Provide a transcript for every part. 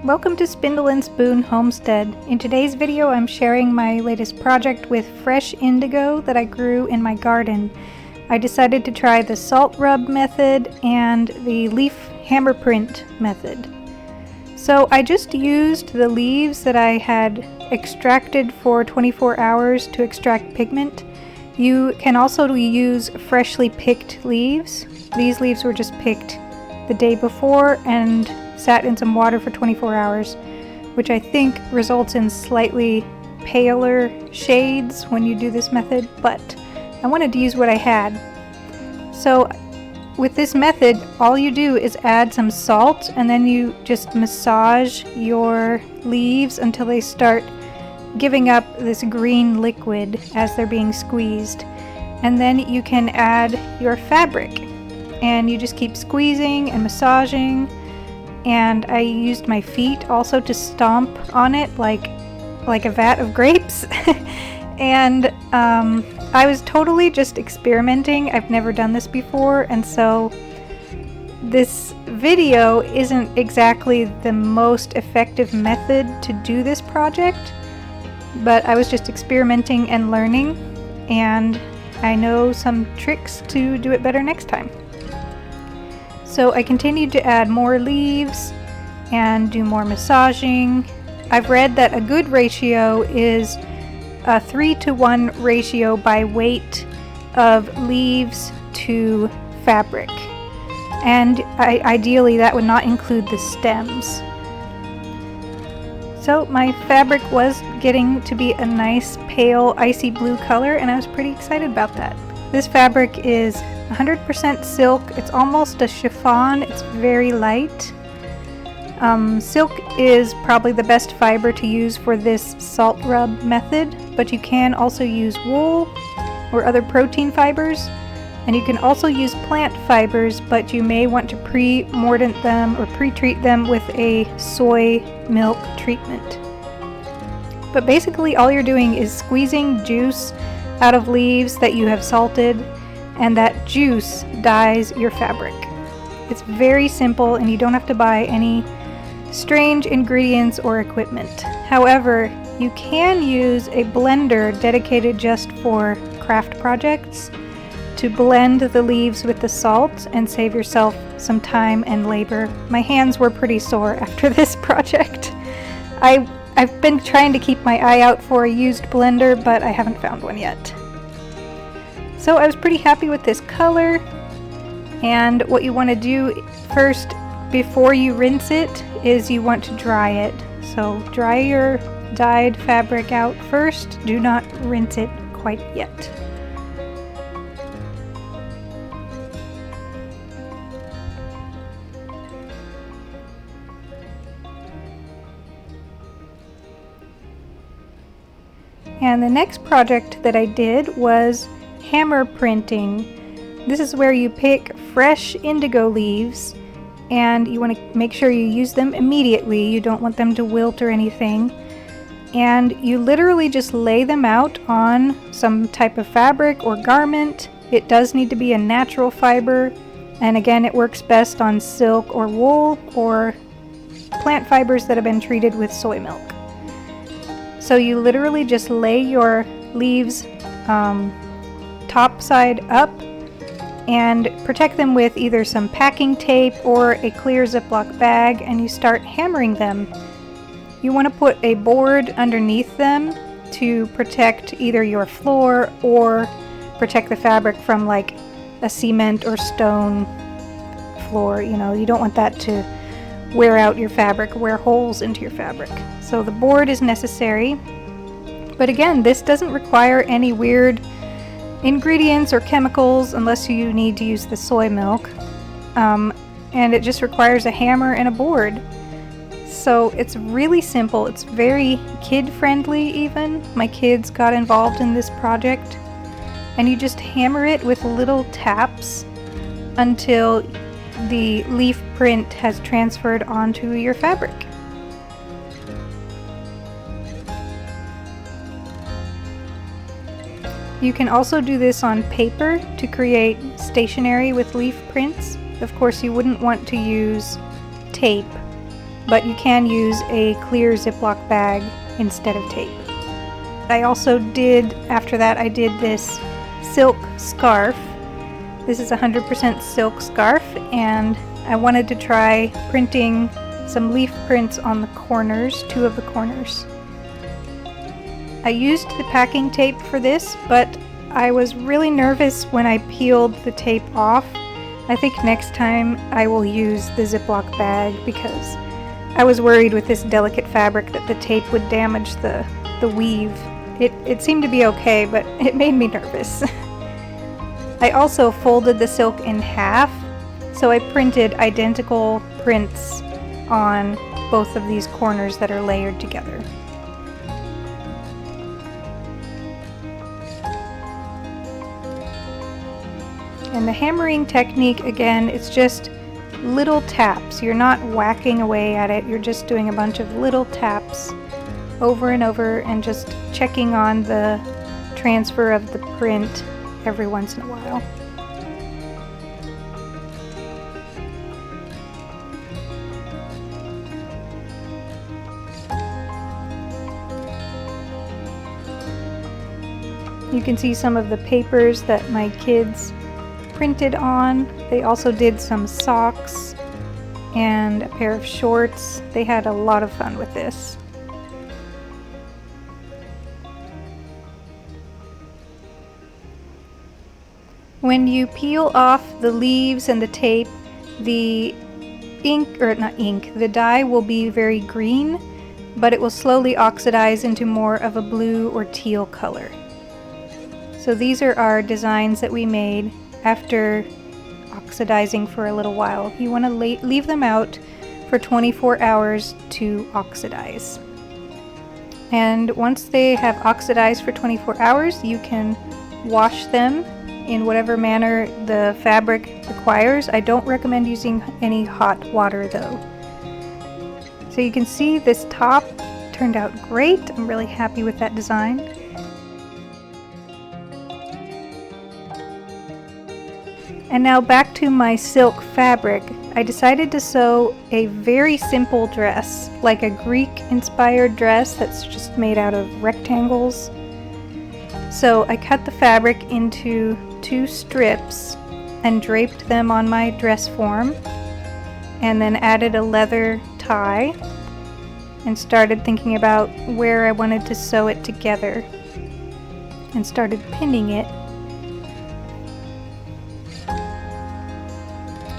Welcome to Spindle and Spoon Homestead. In today's video I'm sharing my latest project with fresh indigo that I grew in my garden. I decided to try the salt rub method and the leaf hammer print method. So I just used the leaves that I had extracted for 24 hours to extract pigment. You can also use freshly picked leaves. These leaves were just picked the day before and sat in some water for 24 hours, which I think results in slightly paler shades when you do this method, but I wanted to use what I had. So with this method, all you do is add some salt and then you just massage your leaves until they start giving up this green liquid as they're being squeezed. And then you can add your fabric and you just keep squeezing and massaging. And I used my feet also to stomp on it like a vat of grapes. And I was totally just experimenting. I've never done this before, and so this video isn't exactly the most effective method to do this project, but I was just experimenting and learning, and I know some tricks to do it better next time. So I continued to add more leaves and do more massaging. I've read that a good ratio is a 3-to-1 ratio by weight of leaves to fabric. And ideally that would not include the stems. So my fabric was getting to be a nice pale icy blue color, and I was pretty excited about that. This fabric is 100% silk. It's almost a chiffon. It's very light. Silk is probably the best fiber to use for this salt rub method, but you can also use wool or other protein fibers, and you can also use plant fibers, but you may want to pre-mordant them or pre-treat them with a soy milk treatment. But basically all you're doing is squeezing juice out of leaves that you have salted, and that juice dyes your fabric. It's very simple and you don't have to buy any strange ingredients or equipment. However, you can use a blender dedicated just for craft projects to blend the leaves with the salt and save yourself some time and labor. My hands were pretty sore after this project. I've been trying to keep my eye out for a used blender, but I haven't found one yet. So I was pretty happy with this color, and what you want to do first before you rinse it is you want to dry it. So dry your dyed fabric out first. Do not rinse it quite yet. And the next project that I did was hammer printing. This is where you pick fresh indigo leaves and you want to make sure you use them immediately. You don't want them to wilt or anything. And you literally just lay them out on some type of fabric or garment. It does need to be a natural fiber, and again it works best on silk or wool or plant fibers that have been treated with soy milk. So you literally just lay your leaves top side up and protect them with either some packing tape or a clear Ziploc bag, and you start hammering them. You want to put a board underneath them to protect either your floor or protect the fabric from like a cement or stone floor. You know, you don't want that to wear out your fabric, wear holes into your fabric. So the board is necessary. But again, this doesn't require any weird ingredients or chemicals unless you need to use the soy milk, and it just requires a hammer and a board. So it's really simple. It's very kid friendly even. My kids got involved in this project, and you just hammer it with little taps until the leaf print has transferred onto your fabric. You can also do this on paper to create stationery with leaf prints. Of course, you wouldn't want to use tape but you can use a clear Ziploc bag instead of tape. I also did, after that, I did this silk scarf. This is 100% silk scarf, and I wanted to try printing some leaf prints on the corners, 2 of the corners. I used the packing tape for this, but I was really nervous when I peeled the tape off. I think next time I will use the Ziploc bag because I was worried with this delicate fabric that the tape would damage the weave. It seemed to be okay, but it made me nervous. I also folded the silk in half, so I printed identical prints on both of these corners that are layered together. And the hammering technique, again, it's just little taps. You're not whacking away at it, you're just doing a bunch of little taps over and over and just checking on the transfer of the print every once in a while. You can see some of the papers that my kids printed on. They also did some socks and a pair of shorts. They had a lot of fun with this. When you peel off the leaves and the tape, the the dye will be very green, but it will slowly oxidize into more of a blue or teal color. So these are our designs that we made after oxidizing for a little while. You want to leave them out for 24 hours to oxidize. And once they have oxidized for 24 hours, you can wash them in whatever manner the fabric requires. I don't recommend using any hot water though. So you can see this top turned out great. I'm really happy with that design. And now back to my silk fabric. I decided to sew a very simple dress, like a Greek-inspired dress that's just made out of rectangles. So I cut the fabric into 2 strips and draped them on my dress form, and then added a leather tie and started thinking about where I wanted to sew it together and started pinning it.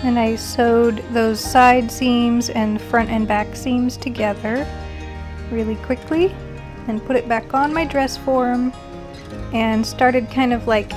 And I sewed those side seams and front and back seams together really quickly and put it back on my dress form and started kind of like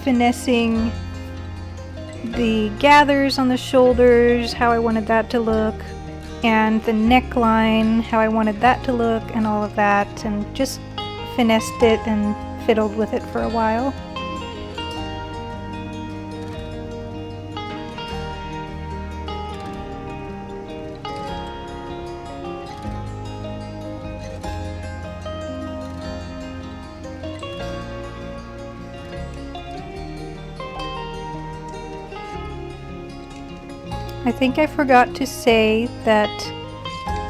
finessing the gathers on the shoulders, how I wanted that to look, and the neckline, how I wanted that to look, and all of that, and just finessed it and fiddled with it for a while. I think I forgot to say that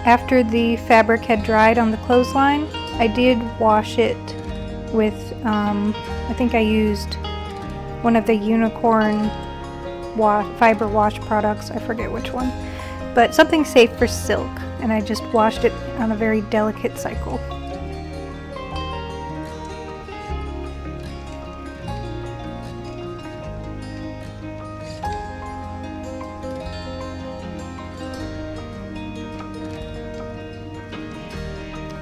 after the fabric had dried on the clothesline, I did wash it with, I think I used one of the unicorn fiber wash products, I forget which one, but something safe for silk, and I just washed it on a very delicate cycle.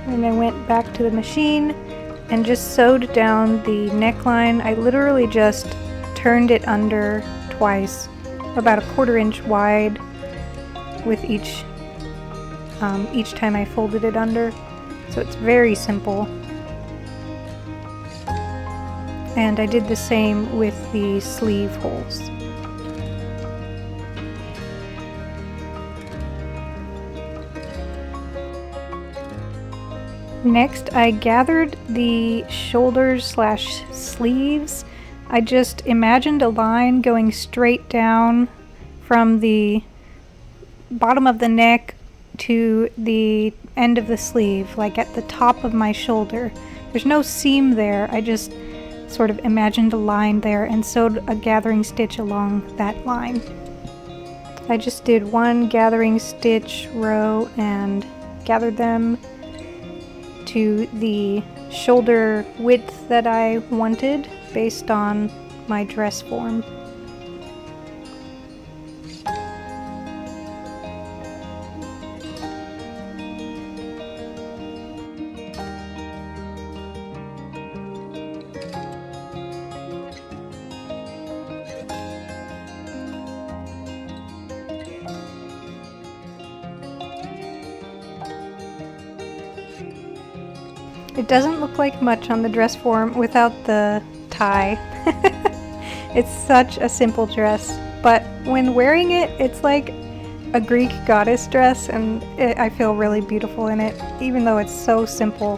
And I went back to the machine and just sewed down the neckline. I literally just turned it under twice, about a 1/4 inch wide with each time I folded it under. So it's very simple. And I did the same with the sleeve holes. Next, I gathered the shoulders / sleeves. I just imagined a line going straight down from the bottom of the neck to the end of the sleeve, like at the top of my shoulder. There's no seam there, I just sort of imagined a line there and sewed a gathering stitch along that line. I just did one gathering stitch row and gathered them to the shoulder width that I wanted based on my dress form. It doesn't look like much on the dress form without the tie. It's such a simple dress, but when wearing it, it's like a Greek goddess dress, and I feel really beautiful in it, even though it's so simple.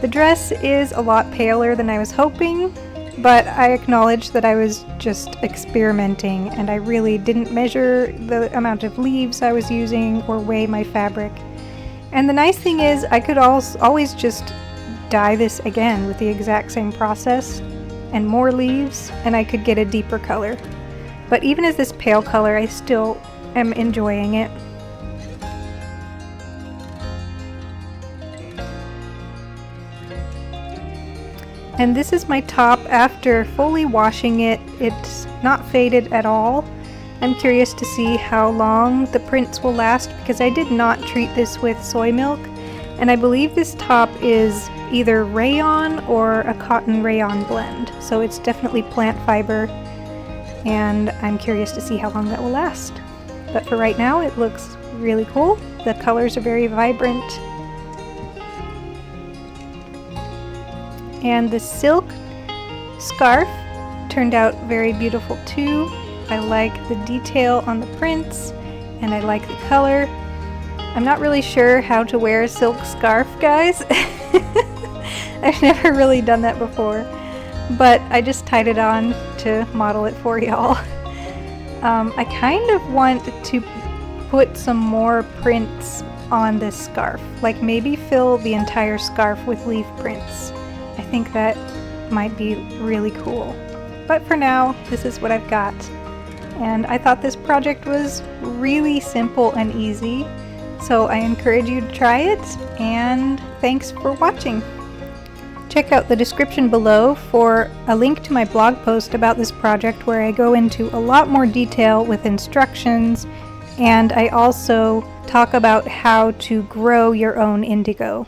The dress is a lot paler than I was hoping, but I acknowledge that I was just experimenting, and I really didn't measure the amount of leaves I was using or weigh my fabric. And the nice thing is I could always just dye this again with the exact same process and more leaves, and I could get a deeper color. But even as this pale color, I still am enjoying it. And this is my top after fully washing it. It's not faded at all. I'm curious to see how long the prints will last because I did not treat this with soy milk, and I believe this top is either rayon or a cotton rayon blend, so it's definitely plant fiber, and I'm curious to see how long that will last. But for right now, it looks really cool. The colors are very vibrant, and the silk scarf turned out very beautiful too. I like the detail on the prints, and I like the color. I'm not really sure how to wear a silk scarf, guys. I've never really done that before, but I just tied it on to model it for y'all. I kind of want to put some more prints on this scarf, like maybe fill the entire scarf with leaf prints. I think that might be really cool. But for now, this is what I've got. And I thought this project was really simple and easy, so I encourage you to try it, and thanks for watching. Check out the description below for a link to my blog post about this project where I go into a lot more detail with instructions, and I also talk about how to grow your own indigo.